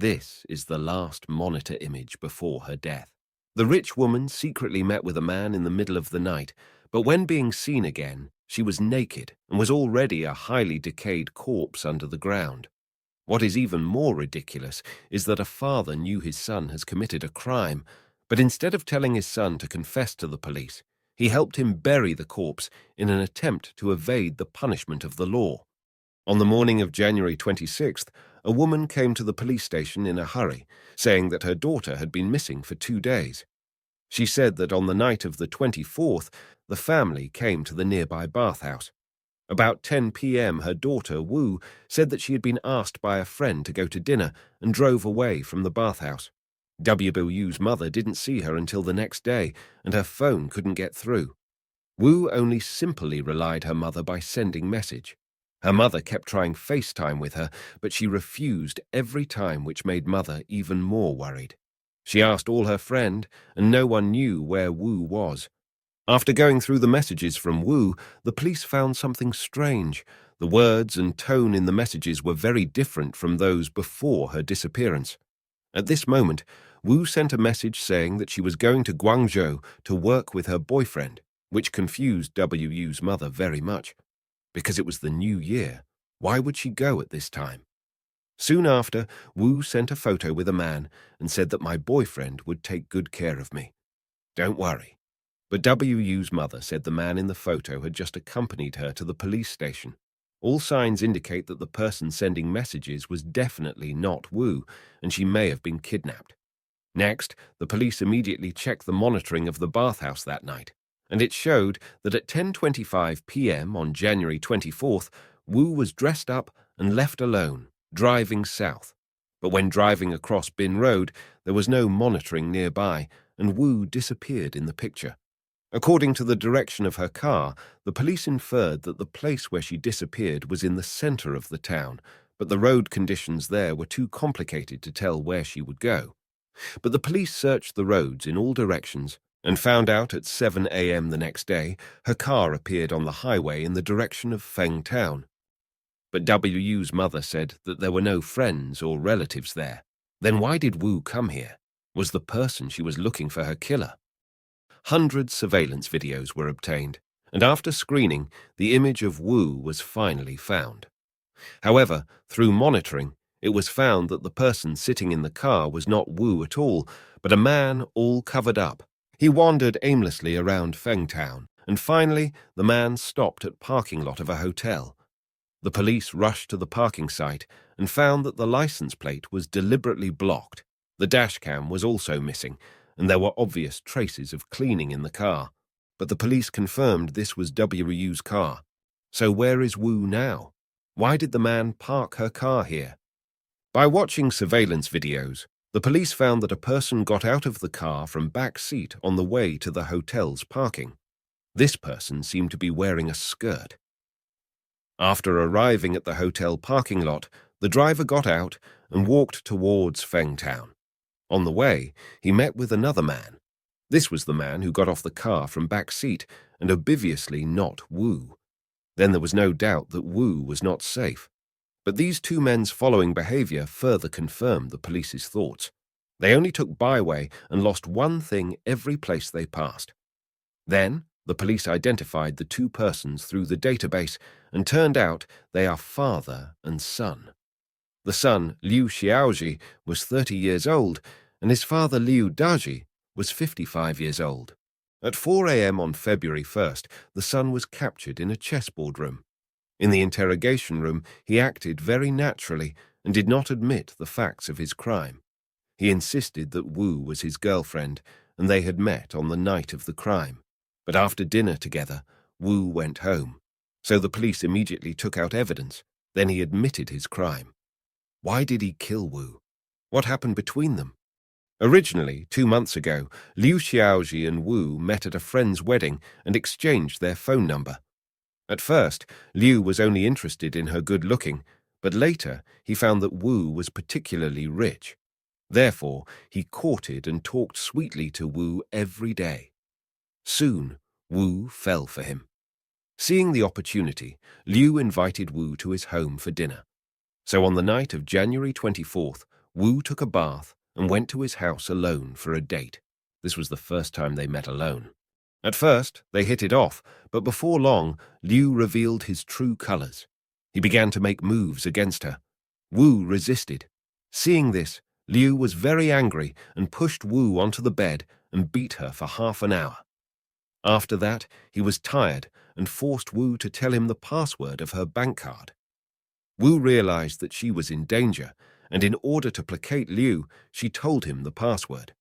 This is the last monitor image before her death. The rich woman secretly met with a man in the middle of the night, but when being seen again, she was naked and was already a highly decayed corpse under the ground. What is even more ridiculous is that a father knew his son has committed a crime, but instead of telling his son to confess to the police, he helped him bury the corpse in an attempt to evade the punishment of the law. On the morning of January 26th, a woman came to the police station in a hurry, saying that her daughter had been missing for 2 days. She said that on the night of the 24th, the family came to the nearby bathhouse. About 10 p.m., her daughter, Wu, said that she had been asked by a friend to go to dinner and drove away from the bathhouse. WU's mother didn't see her until the next day, and her phone couldn't get through. Wu only simply relied her mother by sending message. Her mother kept trying FaceTime with her, but she refused every time, which made mother even more worried. She asked all her friend, and no one knew where Wu was. After going through the messages from Wu, the police found something strange. The words and tone in the messages were very different from those before her disappearance. At this moment, Wu sent a message saying that she was going to Guangzhou to work with her boyfriend, which confused WU's mother very much. Because it was the new year, why would she go at this time? Soon after, Wu sent a photo with a man and said that my boyfriend would take good care of me. Don't worry. But WU's mother said the man in the photo had just accompanied her to the police station. All signs indicate that the person sending messages was definitely not Wu, and she may have been kidnapped. Next, the police immediately checked the monitoring of the bathhouse that night, and it showed that at 10:25 p.m. on January 24th, Wu was dressed up and left alone, driving south. But when driving across Bin Road, there was no monitoring nearby, and Wu disappeared in the picture. According to the direction of her car, the police inferred that the place where she disappeared was in the center of the town, but the road conditions there were too complicated to tell where she would go. But the police searched the roads in all directions and found out at 7 a.m. the next day, her car appeared on the highway in the direction of Feng Town. But WU's mother said that there were no friends or relatives there. Then why did Wu come here? Was the person she was looking for her killer? Hundreds of surveillance videos were obtained, and after screening, the image of Wu was finally found. However, through monitoring, it was found that the person sitting in the car was not Wu at all, but a man all covered up. He wandered aimlessly around Feng Town, and finally the man stopped at parking lot of a hotel. The police rushed to the parking site and found that the license plate was deliberately blocked. The dashcam was also missing, and there were obvious traces of cleaning in the car. But the police confirmed this was WU's car. So where is Wu now? Why did the man park her car here? By watching surveillance videos, the police found that a person got out of the car from back seat on the way to the hotel's parking. This person seemed to be wearing a skirt. After arriving at the hotel parking lot, the driver got out and walked towards Feng Town. On the way, he met with another man. This was the man who got off the car from back seat, and obviously not Wu. Then there was no doubt that Wu was not safe. But these two men's following behavior further confirmed the police's thoughts. They only took byway and lost one thing every place they passed. Then, the police identified the two persons through the database, and turned out they are father and son. The son, Liu Xiaoji, was 30 years old, and his father, Liu Daji, was 55 years old. At 4 a.m. on February 1st, the son was captured in a chessboard room. In the interrogation room, he acted very naturally and did not admit the facts of his crime. He insisted that Wu was his girlfriend, and they had met on the night of the crime. But after dinner together, Wu went home. So the police immediately took out evidence. Then he admitted his crime. Why did he kill Wu? What happened between them? Originally, 2 months ago, Liu Xiaoji and Wu met at a friend's wedding and exchanged their phone number. At first, Liu was only interested in her good looking, but later he found that Wu was particularly rich. Therefore, he courted and talked sweetly to Wu every day. Soon, Wu fell for him. Seeing the opportunity, Liu invited Wu to his home for dinner. So on the night of January 24th, Wu took a bath and went to his house alone for a date. This was the first time they met alone. At first, they hit it off, but before long, Liu revealed his true colors. He began to make moves against her. Wu resisted. Seeing this, Liu was very angry and pushed Wu onto the bed and beat her for half an hour. After that, he was tired and forced Wu to tell him the password of her bank card. Wu realized that she was in danger, and in order to placate Liu, she told him the password.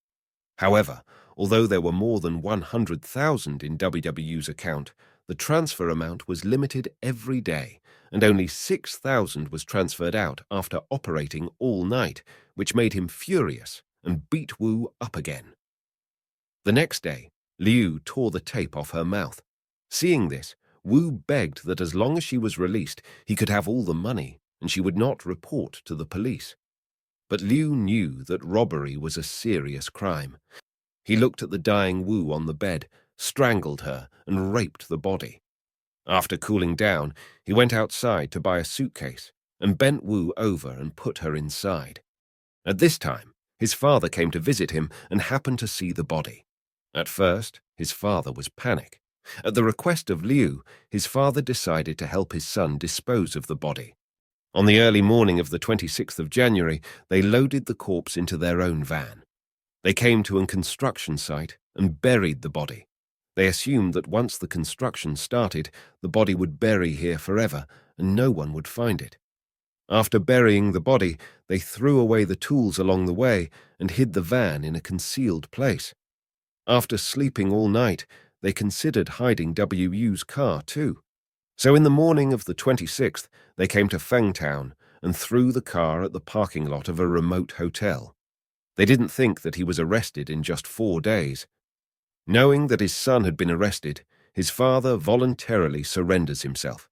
However, although there were more than 100,000 in WWU's account, the transfer amount was limited every day, and only 6,000 was transferred out after operating all night, which made him furious and beat Wu up again. The next day, Liu tore the tape off her mouth. Seeing this, Wu begged that as long as she was released, he could have all the money and she would not report to the police. But Liu knew that robbery was a serious crime. He looked at the dying Wu on the bed, strangled her, and raped the body. After cooling down, he went outside to buy a suitcase and bent Wu over and put her inside. At this time, his father came to visit him and happened to see the body. At first, his father was panicked. At the request of Liu, his father decided to help his son dispose of the body. On the early morning of the 26th of January, they loaded the corpse into their own van. They came to a construction site and buried the body. They assumed that once the construction started, the body would bury here forever and no one would find it. After burying the body, they threw away the tools along the way and hid the van in a concealed place. After sleeping all night, they considered hiding WU's car too. So in the morning of the 26th, they came to Fengtown and threw the car at the parking lot of a remote hotel. They didn't think that he was arrested in just 4 days. Knowing that his son had been arrested, his father voluntarily surrenders himself.